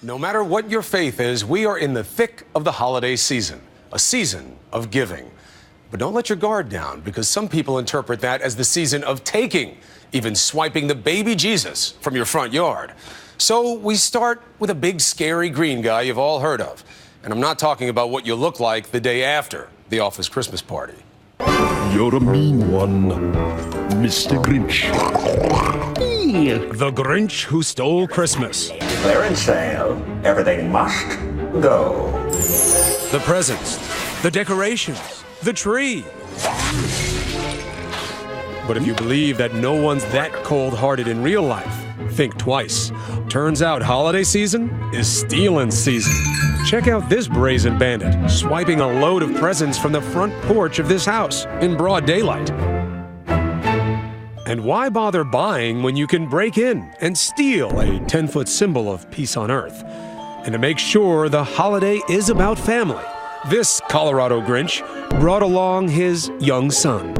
No matter what your faith is, we are in the thick of the holiday season, a season of giving. But don't let your guard down, because some people interpret that as the season of taking, even swiping the baby Jesus from your front yard. So we start with a big, scary green guy you've all heard of. And I'm not talking about what you look like the day after the office Christmas party. You're a mean one, Mr. Grinch. The Grinch who stole Christmas. Clearance sale. Everything must go. The presents, the decorations, the tree. But if you believe that no one's that cold-hearted in real life, think twice. Turns out holiday season is stealing season. Check out this brazen bandit swiping a load of presents from the front porch of this house in broad daylight. And why bother buying when you can break in and steal a 10-foot symbol of peace on earth? And to make sure the holiday is about family, this Colorado Grinch brought along his young son.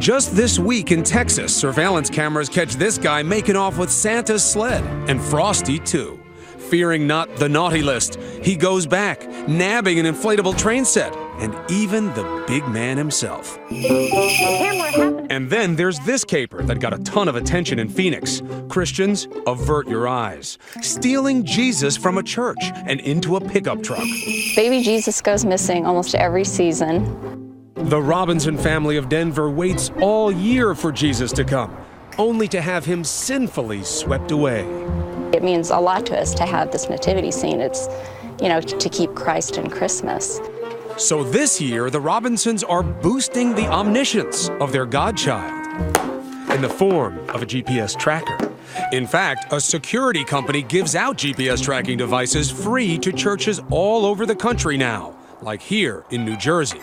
Just this week in Texas, surveillance cameras catch this guy making off with Santa's sled, and Frosty too. Fearing not the naughty list, he goes back, nabbing an inflatable train set, and even the big man himself. And then there's this caper that got a ton of attention in Phoenix. Christians, avert your eyes. Stealing Jesus from a church and into a pickup truck. Baby Jesus goes missing almost every season. The Robinson family of Denver waits all year for Jesus to come, only to have him sinfully swept away. It means a lot to us to have this nativity scene. It's, to keep Christ in Christmas. So this year, the Robinsons are boosting the omniscience of their godchild in the form of a GPS tracker. In fact, a security company gives out GPS tracking devices free to churches all over the country now, like here in New Jersey.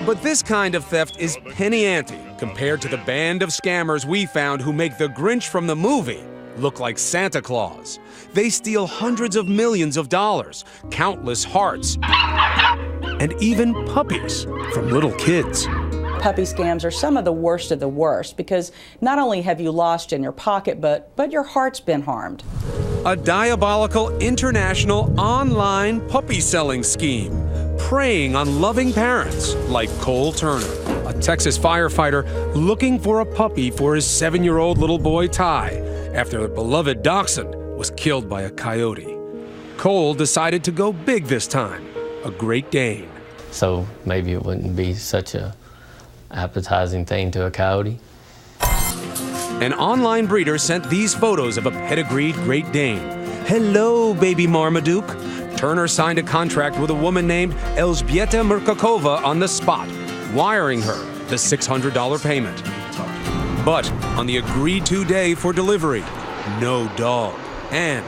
But this kind of theft is penny ante compared to the band of scammers we found who make the Grinch from the movie look like Santa Claus. They steal hundreds of millions of dollars, countless hearts, and even puppies from little kids. Puppy scams are some of the worst because not only have you lost in your pocket, but your heart's been harmed. A diabolical international online puppy selling scheme, preying on loving parents like Cole Turner, a Texas firefighter looking for a puppy for his 7-year-old little boy Ty after their beloved dachshund was killed by a coyote. Cole decided to go big this time, a Great Dane. So maybe it wouldn't be such a appetizing thing to a coyote. An online breeder sent these photos of a pedigreed Great Dane. Hello, baby Marmaduke. Turner signed a contract with a woman named Elżbieta Murkakova on the spot, wiring her the $600 payment. But on the agreed-to day for delivery, no dog and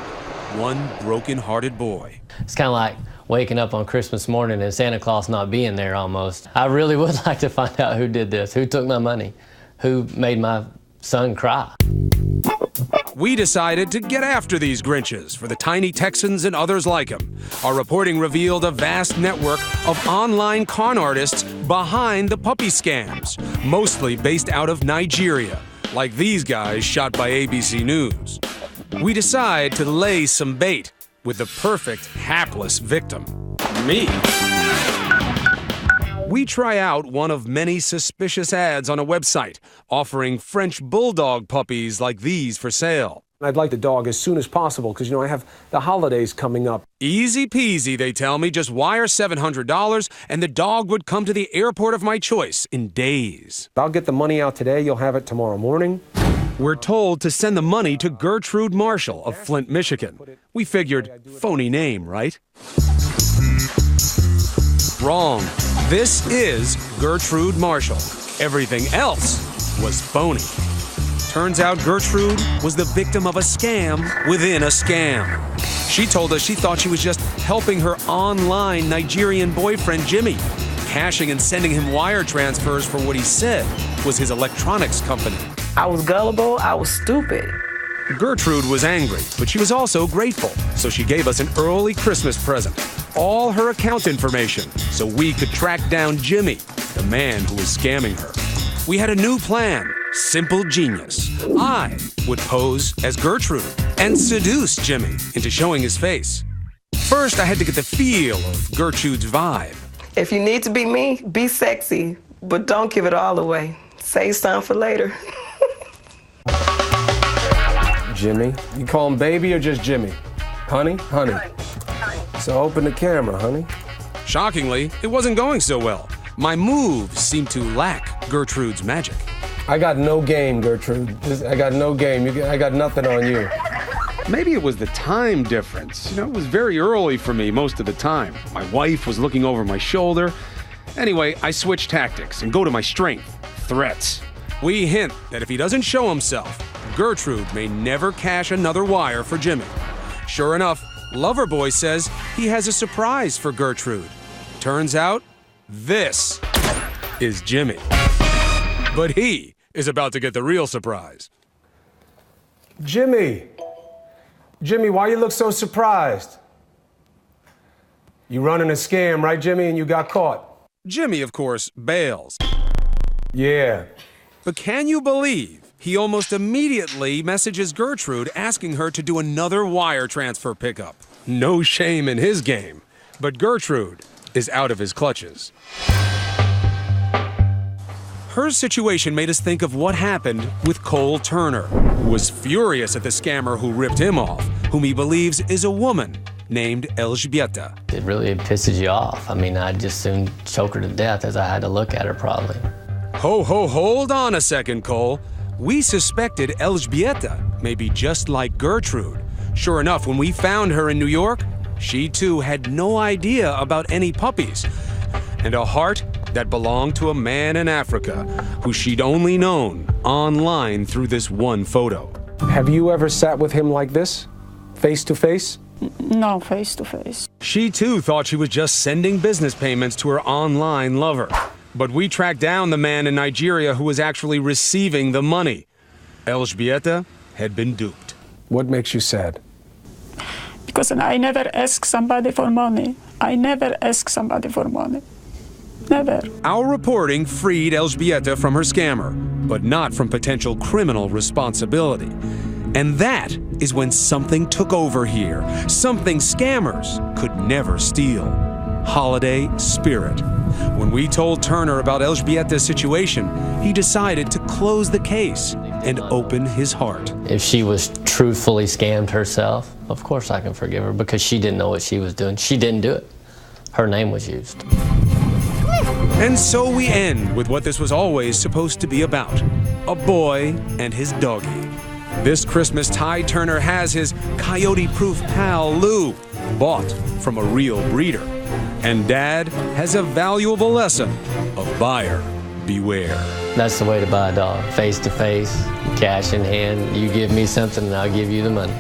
one broken-hearted boy. It's kind of like waking up on Christmas morning and Santa Claus not being there almost. I really would like to find out who did this, who took my money, who made my son cry. We decided to get after these Grinches for the tiny Texans and others like them. Our reporting revealed a vast network of online con artists behind the puppy scams, mostly based out of Nigeria, like these guys shot by ABC News. We decide to lay some bait with the perfect hapless victim, me. We try out one of many suspicious ads on a website offering French bulldog puppies like these for sale. I'd like the dog as soon as possible because, I have the holidays coming up. Easy peasy, they tell me. Just wire $700 and the dog would come to the airport of my choice in days. I'll get the money out today. You'll have it tomorrow morning. We're told to send the money to Gertrude Marshall of Flint, Michigan. We figured, phony name, right? Wrong. This is Gertrude Marshall. Everything else was phony. Turns out Gertrude was the victim of a scam within a scam. She told us she thought she was just helping her online Nigerian boyfriend Jimmy, cashing and sending him wire transfers for what he said was his electronics company. I was gullible, I was stupid. Gertrude was angry, but she was also grateful, so she gave us an early Christmas present, all her account information, so we could track down Jimmy, the man who was scamming her. We had a new plan, Simple genius. I would pose as Gertrude and seduce Jimmy into showing his face. First, I had to get the feel of Gertrude's vibe. If you need to be me, be sexy, but don't give it all away. Save some for later. Jimmy. You call him baby or just Jimmy? Honey? Honey. So open the camera, honey. Shockingly, it wasn't going so well. My moves seemed to lack Gertrude's magic. I got no game, Gertrude. I got no game. I got nothing on you. Maybe it was the time difference. You know, it was very early for me most of the time. My wife was looking over my shoulder. Anyway, I switched tactics and go to my strength, threats. We hint that if he doesn't show himself, Gertrude may never cash another wire for Jimmy. Sure enough, Loverboy says he has a surprise for Gertrude. Turns out, this is Jimmy. But he is about to get the real surprise. Jimmy! Jimmy, why you look so surprised? You running a scam, right, Jimmy, and you got caught? Jimmy, of course, bails. Yeah. But can you believe he almost immediately messages Gertrude asking her to do another wire transfer pickup? No shame in his game, but Gertrude is out of his clutches. Her situation made us think of what happened with Cole Turner, who was furious at the scammer who ripped him off, whom he believes is a woman named Elżbieta. It really pisses you off. I mean, I'd just soon choke her to death as I had to look at her probably. Hold on a second, Cole. We suspected Elżbieta may be just like Gertrude. Sure enough, when we found her in New York, she too had no idea about any puppies, and a heart that belonged to a man in Africa who she'd only known online through this one photo. Have you ever sat with him like this? Face to face? No, face to face. She too thought she was just sending business payments to her online lover. But we tracked down the man in Nigeria who was actually receiving the money. Elżbieta had been duped. What makes you sad? Because I never ask somebody for money. I never ask somebody for money. Never. Our reporting freed Elżbieta from her scammer, but not from potential criminal responsibility. And that is when something took over here, something scammers could never steal. Holiday spirit. When we told Turner about Elżbieta's situation, he decided to close the case and open his heart. If she was truthfully scammed herself, of course I can forgive her because she didn't know what she was doing. She didn't do it. Her name was used. And so we end with what this was always supposed to be about, a boy and his doggie. This Christmas, Ty Turner has his coyote-proof pal, Lou, bought from a real breeder. And Dad has a valuable lesson of buyer beware. That's the way to buy a dog, face to face, cash in hand. You give me something and I'll give you the money.